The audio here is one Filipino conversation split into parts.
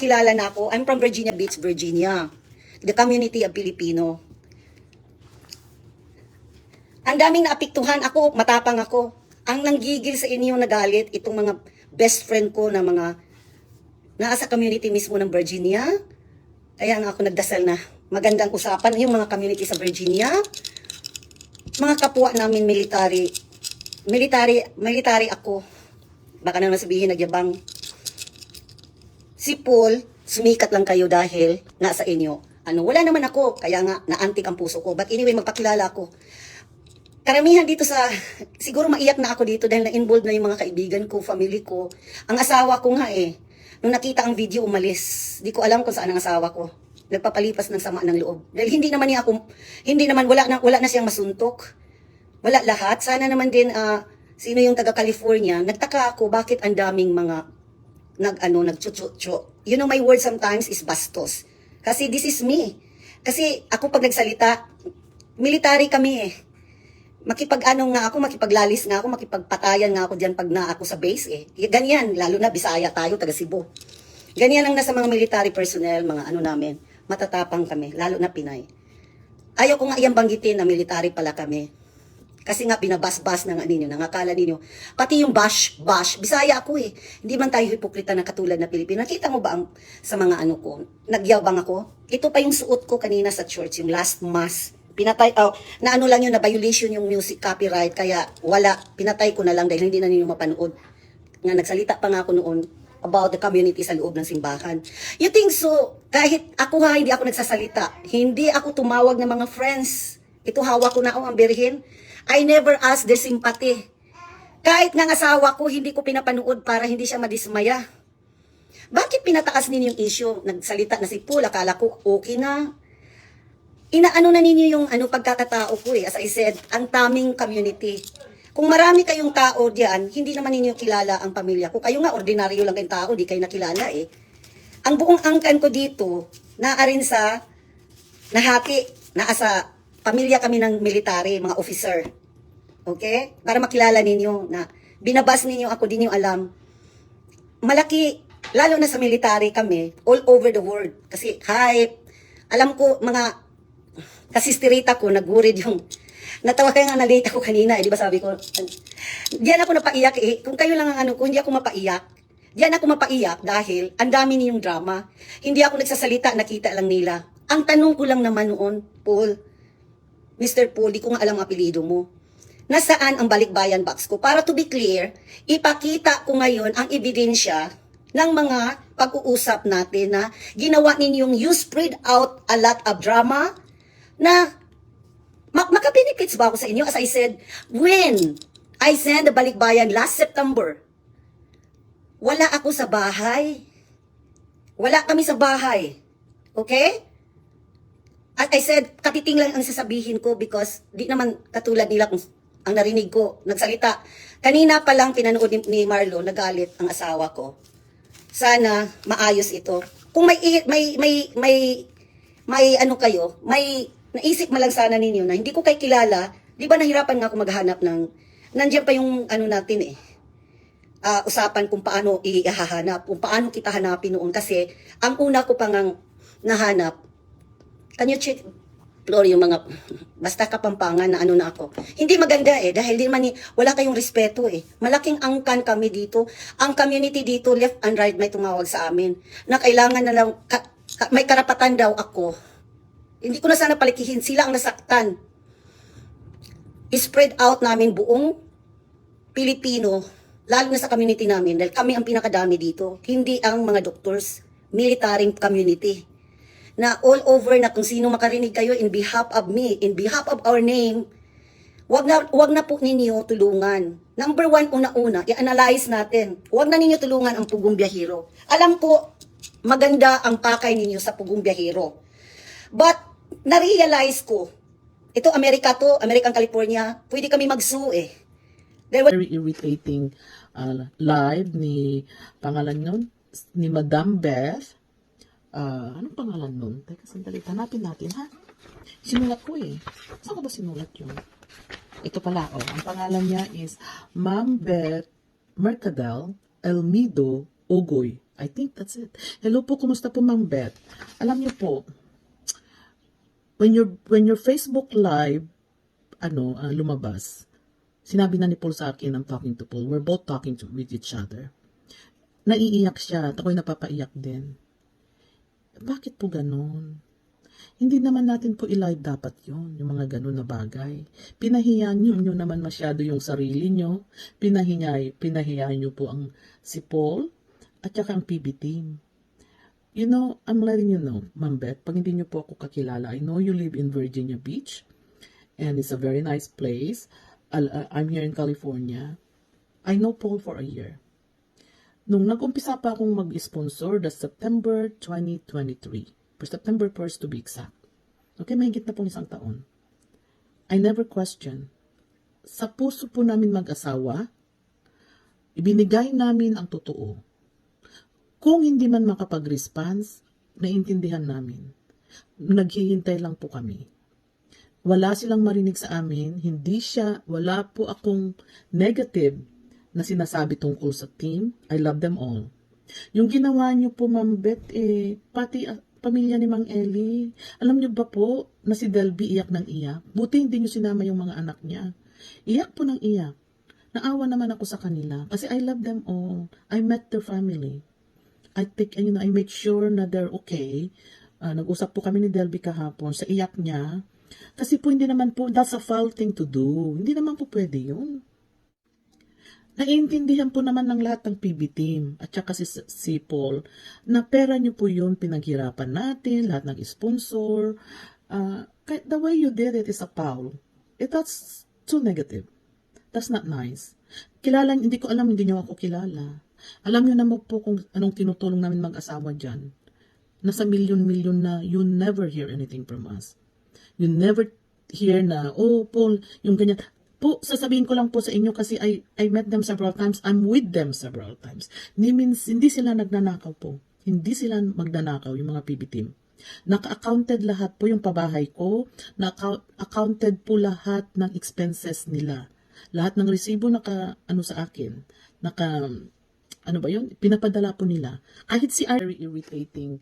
mapakilala na ako, I'm from Virginia Beach, Virginia. The community of Filipino. Ang daming naapektuhan ako, matapang ako. Ang nanggigil sa inyo nagalit, itong mga best friend ko na mga nasa community mismo ng Virginia. Kaya nga ako nagdasal na magandang usapan yung mga community sa Virginia. Mga kapwa namin military ako. Baka naman sabihin nagyabang. Si Paul, sumikat lang kayo dahil nasa inyo. Wala naman ako, kaya nga naantig ang puso ko. But anyway, magpakilala ako. Karamihan dito siguro maiyak na ako dito dahil na-involved na yung mga kaibigan ko, family ko. Ang asawa ko nga nung nakita ang video, umalis. Di ko alam kung saan ang asawa ko. Nagpapalipas ng sama ng loob. Dahil wala na siyang masuntok. Wala lahat. Sana naman din, sino yung taga-California, nagtaka ako bakit ang daming mga nagchuchucho. You know, my word sometimes is bastos. Kasi this is me. Kasi ako pag nagsalita, military kami makipaglalis nga ako, makipagpatayan nga ako diyan pag na ako sa base Ganyan, lalo na Bisaya tayo, taga Cebu. Ganyan ang nasa mga military personnel, mga namin, matatapang kami, lalo na Pinay. Ayaw ko nga iyang banggitin na military pala kami. Kasi nga binabas-bas na nga ninyo, nangakala ninyo. Pati yung bash, Bisaya ako Hindi man tayo hipokrita na katulad na Pilipino. Nakita mo ba sa mga ko, nagyabang ako? Ito pa yung suot ko kanina sa church, yung last mass. Pinatay, na lang yun, na violation yung music copyright, kaya wala, pinatay ko na lang dahil hindi na ninyo mapanood. Nga nagsalita pa nga ako noon about the community sa loob ng simbahan. You think so? Kahit ako hindi ako nagsasalita, hindi ako tumawag ng mga friends. Ito hawak ko na ang birhen. I never asked their sympathy. Kahit nga asawa ko, hindi ko pinapanood para hindi siya madismaya. Bakit pinataas ninyo yung issue? Nagsalita na si Paul, akala ko okay na. Inaano na ninyo yung pagkakatao ko As I said, ang taming community. Kung marami kayong tao diyan, hindi naman ninyo kilala ang pamilya ko. Kayo nga, ordinaryo lang kayong tao, di kayo nakilala Ang buong angkan ko dito, naarin sa nahati, naasa pamilya kami ng military, mga officer. Okay? Para makilala ninyo na binabas ninyo ako, di nyo alam. Malaki, lalo na sa military kami, all over the world. Kasi alam ko, mga kasistirita ko, nag-worried yung, natawa kaya nga na-late ako kanina, di ba sabi ko, diyan ako napaiyak kung kayo lang ang kung hindi ako mapaiyak, diyan ako mapaiyak dahil ang dami niyong drama, hindi ako nagsasalita, nakita lang nila. Ang tanong ko lang naman noon, Paul, Mr. Paul, di ko nga alam ang apelido mo, nasaan ang balikbayan box ko? Para to be clear, ipakita ko ngayon ang ebidensya ng mga pag-uusap natin na ginawa ninyong you spread out a lot of drama na maka-benefits ba ako sa inyo? As I said, when I sent the balikbayan last September, wala ako sa bahay. Wala kami sa bahay. Okay? As I said, katiting lang ang sasabihin ko because di naman katulad nila kung ang narinig ko, nagsalita. Kanina pa lang pinanood ni Marlo, nagalit ang asawa ko. Sana maayos ito. Kung may naisip mo lang sana ninyo na hindi ko kay kilala, di ba nahirapan nga ako maghanap nandiyan pa yung natin usapan kung paano ihahanap, kung paano kita hanapin noon. Kasi ang una ko pang nahanap, can you check, Floor, yung mga, basta Kapampangan na na ako. Hindi maganda dahil wala kayong respeto Malaking angkan kami dito. Ang community dito, left and right, may tumawag sa amin na kailangan na lang, may karapatan daw ako. Hindi ko na sana palikihin, sila ang nasaktan. I-spread out namin buong Pilipino, lalo na sa community namin, dahil kami ang pinakadami dito. Hindi ang mga doctors, military community. Na all over na kung sino makarinig kayo in behalf of me, in behalf of our name, wag na po ninyo tulungan. Number one, una-una, i-analyze natin. Wag na ninyo tulungan ang Pugong Biyahero. Alam ko, maganda ang pakay ninyo sa Pugong Biyahero. But, na-realize ko, ito American California, pwede kami mag-sue Very irritating live ni, pangalan nun, ni Madam Beth. Anong pangalan nun? Teka, sandali, hanapin natin, ha? Sinulat ko Saan ko ba sinulat yun? Ito pala, ang pangalan niya is Ma'am Beth Mercadal Elmido Ogoy. I think that's it. Hello po, kumusta po Ma'am Beth? Alam niyo po, when your Facebook live lumabas, sinabi na ni Paul sa akin, I'm talking to Paul, we're both talking with each other. Naiiyak siya at ako'y napapaiyak din. Bakit po ganon? Hindi naman natin po i-live dapat yon, yung mga ganon na bagay. Pinahiyan nyo naman masyado yung sarili nyo. Pinahiyan nyo po ang si Paul at saka ang PB team. You know, I'm letting you know, Ma'am Beth, pag hindi nyo po ako kakilala, I know you live in Virginia Beach and it's a very nice place. I'm here in California. I know Paul for a year. Nung nag-umpisa pa akong mag-sponsor, that's September 2023. For September 1st to be exact. Okay, mahigit na pong 1 taon. I never question. Sa puso po namin mag-asawa, ibinigay namin ang totoo. Kung hindi man makapag-response, naiintindihan namin. Naghihintay lang po kami. Wala silang marinig sa amin, wala po akong negative na sinasabi tungkol sa team. I love them all. Yung ginawa niyo po, Ma'am Beth, pati pamilya ni Mang Eli, alam niyo ba po na si Delby iyak ng iyak? Buti hindi niyo sinama yung mga anak niya. Iyak po ng iyak. Naawa naman ako sa kanila kasi I love them all. I met their family. I make sure na they're okay. Nag-usap po kami ni Delby kahapon sa iyak niya. Kasi po hindi naman po, that's a foul thing to do. Hindi naman po pwede yun. Naiintindihan po naman ng lahat ng PB team at saka si Paul na pera niyo po yun, pinaghirapan natin, lahat ng sponsor. The way you did it is a foul. That's too negative. That's not nice. Hindi ko alam, hindi niyo ako kilala. Alam niyo naman po kung anong tinutulong namin mag-asawa dyan. Nasa milyon-milyon na you never hear anything from us. You never hear na, oh, Paul, yung ganyan. Po, sasabihin ko lang po sa inyo kasi I met them several times. I'm with them several times. Hindi sila nagnanakaw po. Hindi sila magnanakaw, yung mga PB team. Naka-accounted lahat po yung pabahay ko. Naka-accounted po lahat ng expenses nila. Lahat ng resibo sa akin. Pinapadala po nila. Kahit si very irritating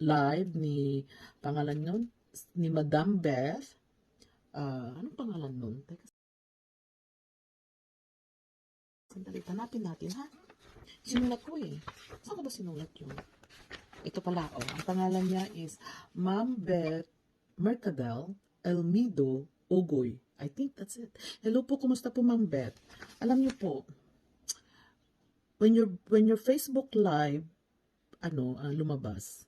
live ni pangalan nun, ni Madam Beth. Anong pangalan nun? Teka, sandali, hanapin natin, ha? Sinulat ko eh. Saan ko ba sinulat yun? Ito pala, ang pangalan niya is Ma'am Beth Mercadal Elmido Ogoy. I think that's it. Hello po, kumusta po Ma'am Beth? Alam niyo po, when your Facebook live lumabas,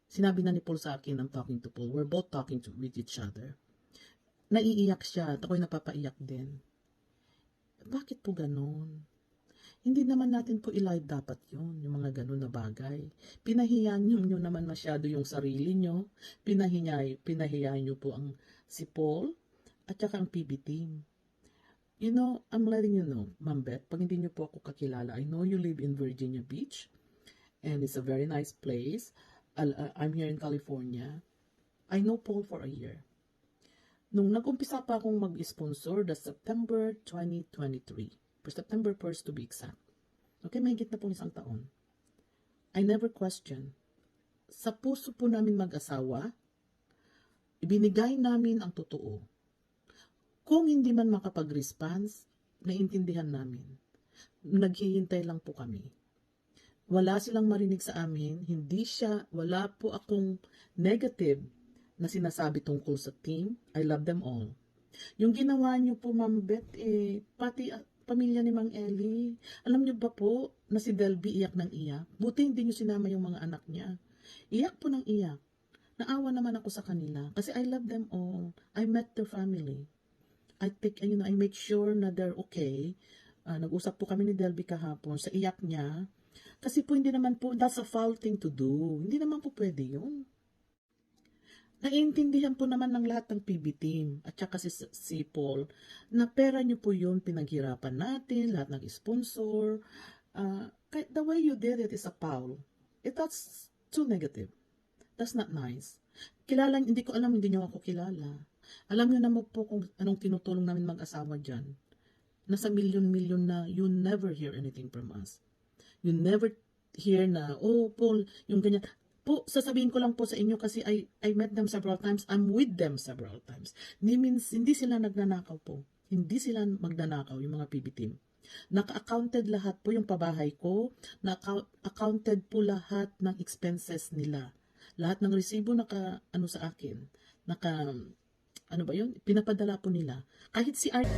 sinabi na ni Paul sa akin, I'm talking to Paul, we're both talking with each other. Naiiyak siya at ako'y napapaiyak din. Bakit po ganon? Hindi naman natin po i-live dapat yon, yung mga ganon na bagay. Pinahiyan nyo naman masyado yung sarili nyo. Pinahiyan nyo po ang si Paul at saka ang PB team. You know, I'm letting you know, Ma'am Beth, pag hindi nyo po ako kakilala, I know you live in Virginia Beach and it's a very nice place. I'm here in California. I know Paul for a year. Nung nag-umpisa pa akong mag-sponsor, that's September 2023. For September 1st to be exact. Okay, mahigit na pong 1 taon. I never question. Sa puso po namin mag-asawa, ibinigay namin ang totoo. Kung hindi man makapag-response, naiintindihan namin. Naghihintay lang po kami. Wala silang marinig sa amin, wala po akong negative na sinasabi tungkol sa team. I love them all. Yung ginawa niyo po, Ma'am Beth, pati pamilya ni Mang Eli, alam niyo ba po na si Delby iyak ng iyak? Buti hindi niyo sinama yung mga anak niya. Iyak po ng iyak. Naawa naman ako sa kanila kasi I love them all. I met their family. I make sure na they're okay. Nag-usap po kami ni Delby kahapon sa iyak niya. Kasi po hindi naman po, that's a foul thing to do. Hindi naman po pwede yun. Naiintindihan po naman ng lahat ng PB team at saka si Paul na pera niyo po yun, pinaghirapan natin, lahat ng sponsor. The way you did it is a foul. That's too negative. That's not nice. Hindi ko alam, hindi niyo ako kilala. Alam niyo naman po kung anong tinutulong namin mag-asawa dyan. Nasa milyon-milyon na you never hear anything from us. You never here na, oh, Paul, yung ganyan. Po, sasabihin ko lang po sa inyo kasi I met them several times. I'm with them several times. Hindi sila nagnanakaw po. Hindi sila magnanakaw, yung mga PB team. Naka-accounted lahat po yung pabahay ko. Naka-accounted po lahat ng expenses nila. Lahat ng resibo sa akin. Ano ba yun? Pinapadala po nila. Kahit si Art...